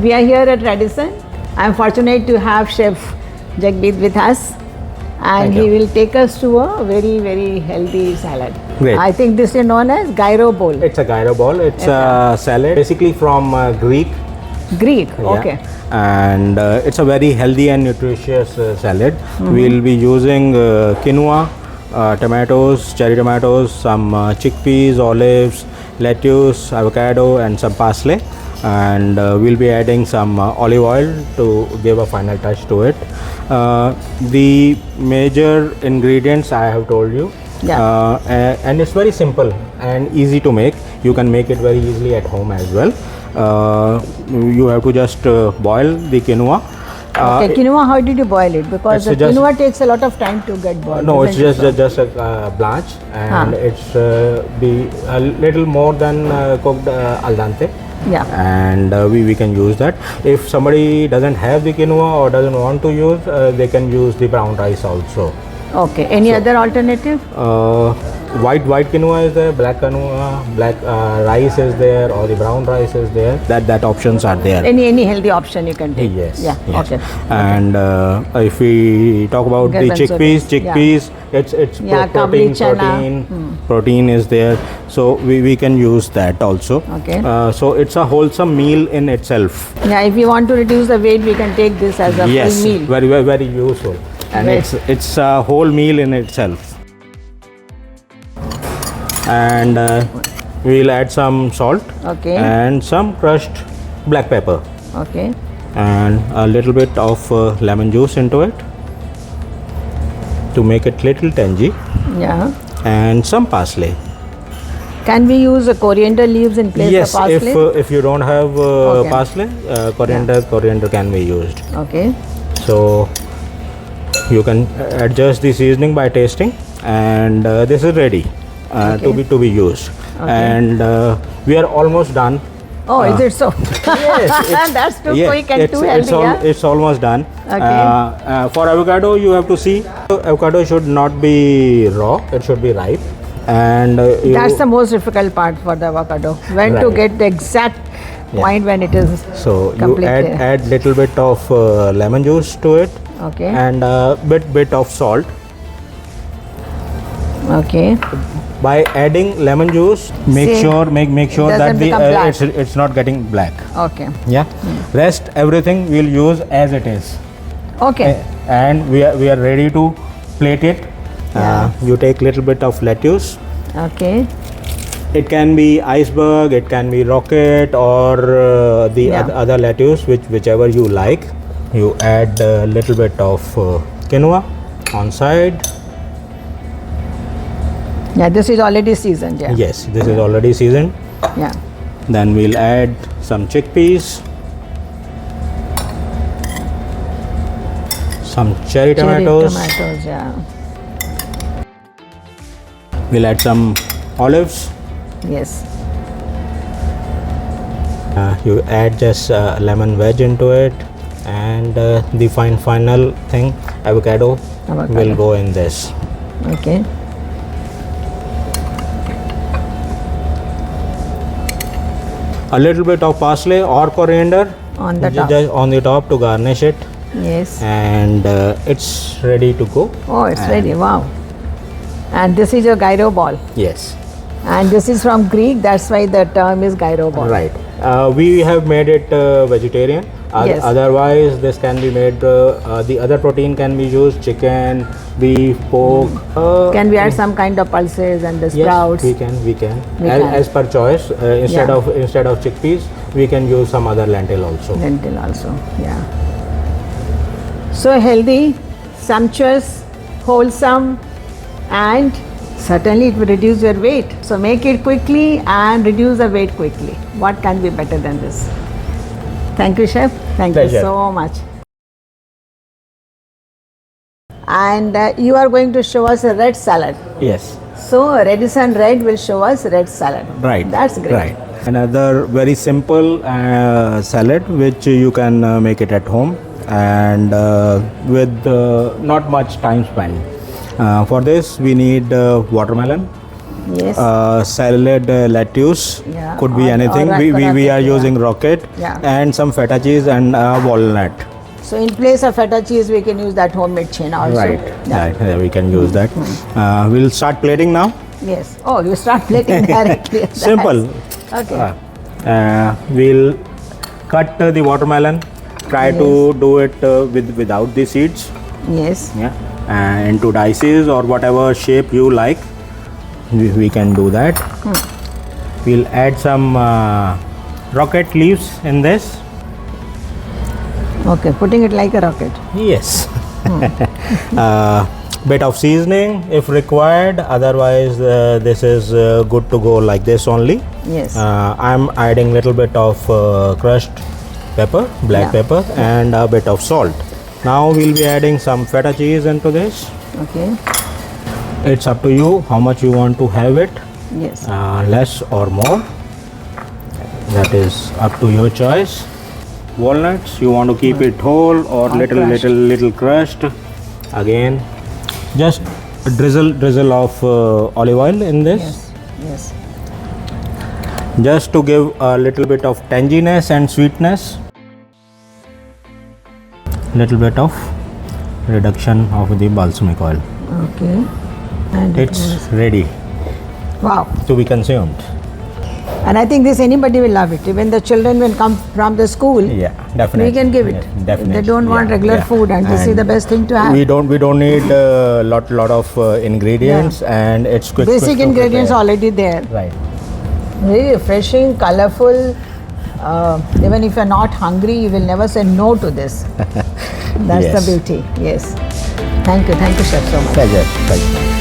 We are here at Redisson. I am fortunate to have Chef Jagmeet with us, and he will take us to a very, very healthy salad. Great. I think this is known as gyro bowl. It's a gyro ball. It's a salad, basically from Greek. Greek, okay. And it's a very healthy and nutritious salad. We'll be using quinoa, tomatoes, cherry tomatoes, some chickpeas, olives, lettuce, avocado, and some parsley. And we'll be adding some olive oil to give a final touch to it. The major ingredients I have told you, and it's very simple and easy to make. You can make it very easily at home as well. You have to just boil the quinoa. Okay, quinoa, how did you boil it? Because the quinoa takes a lot of time to get boiled. No, it's just a blanch, and it's be a little more than cooked al dente. Yeah. And we can use that. If somebody doesn't have the quinoa or doesn't want to use, they can use the brown rice also. Okay. Any other alternative? White quinoa is there, black quinoa, black rice is there, or the brown rice is there. That options are there. Any healthy option you can take. Yes. Yeah. Yes. Okay. And if we talk about the chickpeas, it's protein is there, so we can use that also. Okay. So it's a wholesome meal in itself. Yeah. If you want to reduce the weight, we can take this as a full meal. Very useful, and it's a whole meal in itself. And we'll add some salt, and some crushed black pepper, and a little bit of lemon juice into it to make it little tangy. Yeah. And some parsley. Can we use coriander leaves in place of parsley? Yes, if you don't have parsley, coriander can be used. Okay. So you can adjust the seasoning by tasting, and this is ready to be used. And we are almost done. Oh, is it so? Yes, that's too quick and too healthy. It's almost done. Okay. For avocado, you have to see avocado should not be raw; it should be ripe. And that's the most difficult part for the avocado. When to get the exact point when it is you add little bit of lemon juice to it. Okay. And a bit of salt. Okay. By adding lemon juice, make sure that it's not getting black. Okay. Yeah. Rest everything we'll use as it is. Okay. And we are ready to plate it. You take little bit of lettuce. Okay. It can be iceberg, it can be rocket, or the other lettuce, whichever you like. You add a little bit of quinoa on side. Yeah, this is already seasoned. Yeah. Yes, this is already seasoned. Yeah. Then we'll add some chickpeas, some cherry tomatoes. We'll add some olives. Yes. You add just lemon wedge into it, and the final thing, avocado will go in this. Okay. A little bit of parsley or coriander on the top. Just on the top to garnish it. Yes. And it's ready to go. Oh, it's ready. Wow. And this is your gyro ball. Yes. And this is from Greek. That's why the term is gyro ball. Right. We have made it vegetarian. Yes. Otherwise, this can be made. The other protein can be used: chicken, beef, pork. Can we add some kind of pulses and the sprouts? Yes, we can. As per choice. Instead of chickpeas, we can use some other lentil also. Yeah. So healthy, sumptuous, wholesome, and certainly it will reduce your weight. So make it quickly and reduce the weight quickly. What can be better than this? Thank you, Chef. Thank you so much. And you are going to show us a red salad. Yes. So Redisson Red will show us red salad. Right. That's great. Right. Another very simple salad which you can make it at home, and with not much time spent. For this we need watermelon, Yes. salad lettuce, Yeah, could be or anything. We rocket, are yeah. using rocket, Yeah. and some feta cheese and walnut. So in place of feta cheese, we can use that homemade chena also. Right, Yeah. right. Yeah, we can use that. We'll start plating now. Yes. Oh, you start plating directly. That's- Simple. Okay. We'll cut the watermelon. Try to do it without the seeds. Yes. Yeah, and into dices or whatever shape you like. We can do that. We'll add some rocket leaves in this. Okay, putting it like a rocket. Yes. Bit of seasoning if required. Otherwise, this is good to go like this only. Yes. I'm adding little bit of crushed pepper, black Yeah. pepper, and a bit of salt. Now we'll be adding some feta cheese into this. Okay. It's up to you how much you want to have it, Yes. less or more. That is up to your choice. Walnuts, you want to keep it whole or crushed. little crushed. Again, just a drizzle of olive oil in this, Yes. Yes. just to give a little bit of tanginess and sweetness. Little bit of reduction of the balsamic oil. Okay. And It's ready wow. to be consumed. And I think this anybody will love it. Even the children will come from the school. Yeah, definitely. We can give it. Yes, If definitely. they don't want regular food, and this is the best thing to have. We don't need a lot of ingredients, and it's quick. Basic to ingredients prepare. already there. Right. Very refreshing, colorful. Even if you're not hungry, you will never say no to this. That's Yes. the beauty. Yes. Thank you, Chef, so much. Pleasure.